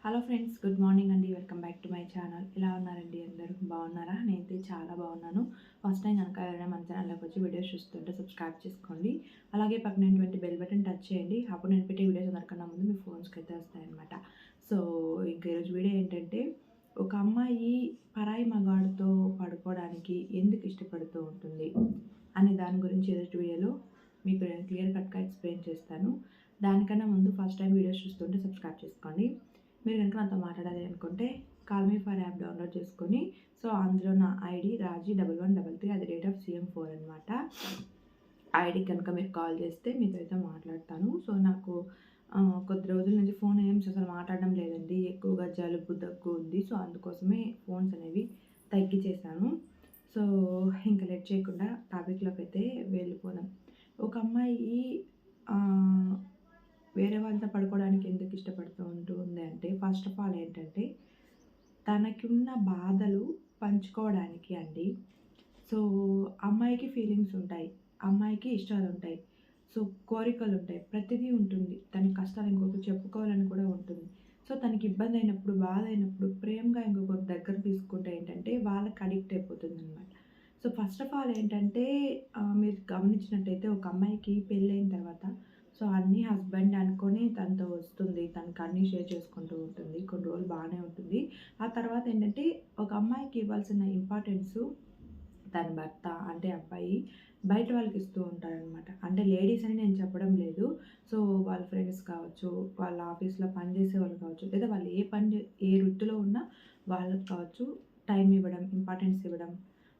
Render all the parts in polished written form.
Hello friends, good morning అండి. Welcome back to my channel. ఎలా ఉన్నారండి? అందరూ బాగున్నారా? నేనైతే చాలా బాగున్నాను. ఫస్ట్ టైం కనుక ఎవరైనా మన ఛానల్లోకి వచ్చి వీడియోస్ చూస్తుంటే సబ్స్క్రైబ్ చేసుకోండి. అలాగే పక్కనటువంటి బెల్ బటన్ టచ్ చేయండి. అప్పుడు నేను పెట్టే వీడియోస్ అందరికన్నా ముందు మీ ఫోన్స్కి అయితే వస్తాయన్నమాట. సో ఇంకా ఈరోజు వీడియో ఏంటంటే, ఒక అమ్మాయి పరాయి మగాడితో పడుకోవడానికి ఎందుకు ఇష్టపడుతూ ఉంటుంది అనే దాని గురించి ఈరోజు వీడియోలో మీకు నేను క్లియర్ కట్గా ఎక్స్ప్లెయిన్ చేస్తాను. దానికన్నా ముందు ఫస్ట్ టైం వీడియోస్ చూస్తుంటే సబ్స్క్రైబ్ చేసుకోండి. మీరు కనుక నాతో మాట్లాడాలి అనుకుంటే call me for app download చేసుకొని, సో అందులో నా ఐడి రాజీ 1113, అది డేట్ ఆఫ్ CM4 అనమాట. ఐడి కనుక మీరు కాల్ చేస్తే మీతో అయితే మాట్లాడతాను. సో నాకు కొద్ది రోజుల నుంచి ఫోన్ అసలు మాట్లాడడం లేదండి. ఎక్కువగా జలుబు దగ్గు ఉంది. సో అందుకోసమే ఫోన్స్ అనేవి తగ్గించేశాను. సో ఇంకా లేట్ చేయకుండా టాపిక్లోకి అయితే వెళ్ళిపోదాం. ఒక అమ్మాయి వేరే వాళ్ళతో పడుకోవడానికి ఎందుకు ఇష్టపడుతూ ఉంటుంది అంటే, ఫస్ట్ ఆఫ్ ఆల్ ఏంటంటే, తనకున్న బాధలు పంచుకోవడానికి అండి. సో అమ్మాయికి ఫీలింగ్స్ ఉంటాయి, అమ్మాయికి ఇష్టాలు ఉంటాయి, సో కోరికలు ఉంటాయి, ప్రతిదీ ఉంటుంది. తన కష్టాలు ఇంకొకరు చెప్పుకోవాలని కూడా ఉంటుంది. సో తనకి ఇబ్బంది అయినప్పుడు, బాధ అయినప్పుడు ప్రేమగా ఇంకొకరి దగ్గర తీసుకుంటే ఏంటంటే వాళ్ళకి అడిక్ట్ అయిపోతుంది అనమాట. సో ఫస్ట్ ఆఫ్ ఆల్ ఏంటంటే, మీరు గమనించినట్టయితే ఒక అమ్మాయికి పెళ్ళైన తర్వాత సో అన్నీ హస్బెండ్ అనుకొని తనతో వస్తుంది. తనకు అన్నీ షేర్ చేసుకుంటూ ఉంటుంది. కొన్ని రోజులు బాగానే ఉంటుంది. ఆ తర్వాత ఏంటంటే, ఒక అమ్మాయికి ఇవ్వాల్సిన ఇంపార్టెన్సు తన భర్త అంటే అబ్బాయి బయట వాళ్ళకి ఇస్తూ ఉంటారనమాట. అంటే లేడీస్ అని నేను చెప్పడం లేదు. సో వాళ్ళ ఫ్రెండ్స్ కావచ్చు, వాళ్ళ ఆఫీస్లో పనిచేసే వాళ్ళు కావచ్చు, లేదా వాళ్ళు ఏ వృత్తిలో ఉన్నా వాళ్ళకి కావచ్చు, టైం ఇవ్వడం, ఇంపార్టెన్స్ ఇవ్వడం,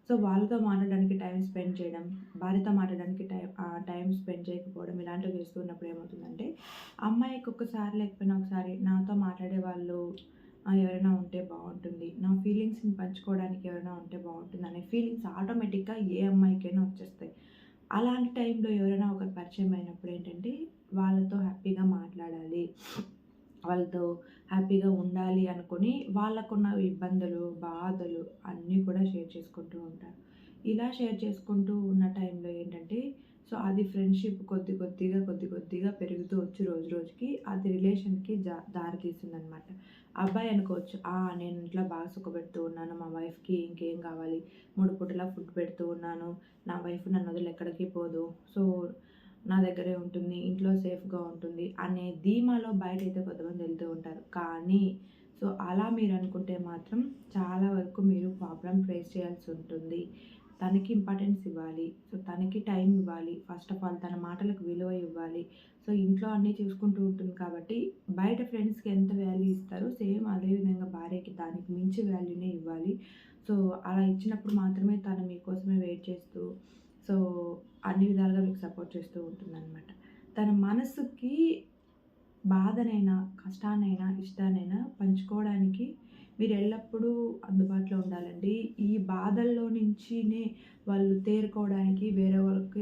సో వాళ్ళతో మాట్లాడడానికి టైం స్పెండ్ చేయడం, భార్యతో మాట్లాడడానికి టైం స్పెండ్ చేయకపోవడం, ఇలాంటివి చేస్తూ ఉన్నప్పుడు ఏమవుతుందంటే, అమ్మాయికి ఒక్కసారి లేకపోయినా ఒకసారి నాతో మాట్లాడే వాళ్ళు ఎవరైనా ఉంటే బాగుంటుంది, నా ఫీలింగ్స్ని పంచుకోవడానికి ఎవరైనా ఉంటే బాగుంటుంది అనే ఫీలింగ్స్ ఆటోమేటిక్గా ఏ అమ్మాయికైనా వచ్చేస్తాయి. అలాంటి టైంలో ఎవరైనా ఒకరు పరిచయం అయినప్పుడు ఏంటంటే, వాళ్ళతో హ్యాపీగా మాట్లాడాలి, వాళ్ళతో హ్యాపీగా ఉండాలి అనుకుని వాళ్ళకున్న ఇబ్బందులు, బాధలు అన్నీ కూడా షేర్ చేసుకుంటూ ఉంటారు. ఇలా షేర్ చేసుకుంటూ ఉన్న టైంలో ఏంటంటే, సో అది ఫ్రెండ్‌షిప్ కొద్దిగా పెరుగుతూ వచ్చి రోజు రోజుకి అది రిలేషన్‌కి దారి తీస్తుందనమాట. అబ్బాయి అనుకోవచ్చు, నేను ఇంట్లో బాగా సుఖపెడుతూ ఉన్నాను, మా వైఫ్‌కి ఇంకేం కావాలి, 3 పూటలా ఫుడ్ పెడుతూ ఉన్నాను, నా వైఫ్ నన్ను వదిలి ఎక్కడికి పోదు, సో నా దగ్గరే ఉంటుంది, ఇంట్లో సేఫ్‌గా ఉంటుంది అనే ధీమాలో బయటైతే కొంతమంది వెళ్తూ ఉంటారు. కానీ సో అలా మీరు అనుకుంటే మాత్రం చాలా వరకు మీరు ప్రాబ్లమ్ ఫేస్ చేయాల్సి ఉంటుంది. తనకి ఇంపార్టెన్స్ ఇవ్వాలి, సో తనకి టైం ఇవ్వాలి, ఫస్ట్ ఆఫ్ ఆల్ తన మాటలకు విలువ ఇవ్వాలి. సో ఇంట్లో అన్నీ చూసుకుంటూ ఉంటుంది కాబట్టి బయట ఫ్రెండ్స్‌కి ఎంత వాల్యూ ఇస్తారో సేమ్ అదే విధంగా భార్యకి దానికి మించి వాల్యూనే ఇవ్వాలి. సో అలా ఇచ్చినప్పుడు మాత్రమే తను మీకోసమే వెయిట్ చేస్తూ, సో అన్ని విధాలుగా మీకు సపోర్ట్ చేస్తూ ఉంటుందన్నమాట. తన మనసుకి బాధనైనా, కష్టాన్నైనా, ఇష్టాన్నైనా పంచుకోవడానికి మీరు ఎల్లప్పుడూ అందుబాటులో ఉండాలండి. ఈ బాధల్లో నుంచినే వాళ్ళు తేరుకోవడానికి వేరే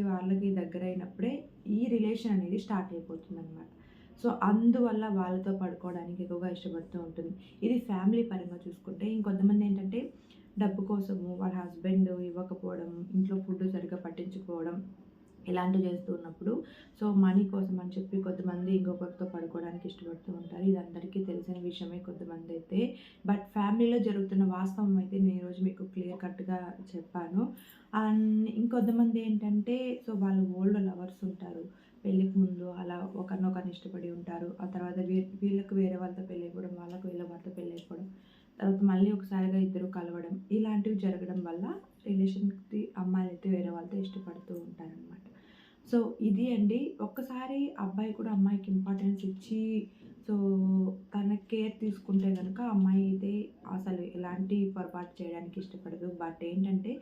వాళ్ళకి దగ్గరైనప్పుడే ఈ రిలేషన్ అనేది స్టార్ట్ అయిపోతుందనమాట. సో అందువల్ల వాళ్ళతో పడుకోవడానికి ఎక్కువగా ఇష్టపడుతూ ఉంటుంది. ఇది ఫ్యామిలీ పరంగా చూసుకుంటే, ఇంకొంతమంది ఏంటంటే డబ్బు కోసము వాళ్ళ హస్బెండ్ ఇవ్వకపోవడం, ఇంట్లో ఫుడ్ సరిగ్గా పట్టించుకోవడం, ఇలాంటివి చేస్తూ ఉన్నప్పుడు సో మనీ కోసం అని చెప్పి కొంతమంది ఇంకొకరితో పడుకోవడానికి ఇష్టపడుతూ ఉంటారు. ఇది అందరికీ తెలిసిన విషయమే కొంతమంది అయితే. బట్ ఫ్యామిలీలో జరుగుతున్న వాస్తవం అయితే నేను ఈరోజు మీకు క్లియర్ కట్‌గా చెప్పాను. అండ్ ఇంకొంతమంది ఏంటంటే, సో వాళ్ళు ఓల్డ్ లవర్స్ ఉంటారు. పెళ్ళికి ముందు అలా ఒకరినొకరిని ఇష్టపడి ఉంటారు. ఆ తర్వాత వీళ్ళకి వేరే వాళ్ళతో పెళ్ళైపోవడం, వాళ్ళకి వీళ్ళ వాళ్ళతో పెళ్ళైపోవడం, తర్వాత మళ్ళీ ఒకసారిగా ఇద్దరు కలవడం, ఇలాంటివి జరగడం వల్ల రిలేషన్‌కి అమ్మాయిలైతే వేరే వాళ్ళతో ఇష్టపడుతూ ఉంటారనమాట. సో ఇది అండి. ఒక్కసారి అబ్బాయి కూడా అమ్మాయికి ఇంపార్టెన్స్ ఇచ్చి, సో తన కేర్ తీసుకుంటే గనక అమ్మాయి అయితే అసలు ఎలాంటి పొరపాటు చేయడానికి ఇష్టపడదు. బట్ ఏంటంటే,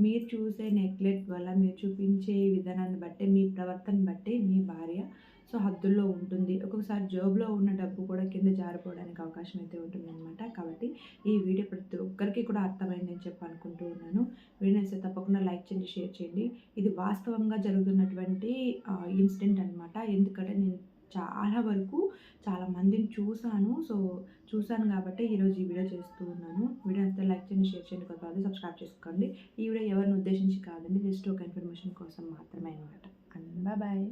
మీరు చూసే నెగ్లెక్ట్ వల్ల, మీరు చూపించే విధానాన్ని బట్టే, మీ ప్రవర్తన బట్టే మీ భార్య సో హద్దుల్లో ఉంటుంది. ఒక్కొక్కసారి జేబులో ఉన్న డబ్బు కూడా కింద జారిపోవడానికి అవకాశం అయితే ఉంటుందన్నమాట. కాబట్టి ఈ వీడియో ప్రతి ఒక్కరికి కూడా అర్థమైందని చెప్పి అనుకుంటూ ఉన్నాను. వీడియో నచ్చితే తప్పకుండా లైక్ చేయండి, షేర్ చేయండి. ఇది వాస్తవంగా జరుగుతున్నటువంటి ఇన్సిడెంట్ అనమాట. ఎందుకంటే నేను చాలా వరకు చాలా మందిని చూసాను. సో చూసాను కాబట్టి ఈరోజు ఈ వీడియో చేస్తూ ఉన్నాను. వీడియో నచ్చితే లైక్ చేయండి, షేర్ చేయండి, కొత్తవాళ్ళు సబ్స్క్రైబ్ చేసుకోండి. ఈ వీడియో ఎవరిని ఉద్దేశించి కాదండి, జస్ట్ ఒక ఇన్ఫర్మేషన్ కోసం మాత్రమే అనమాట. And bye.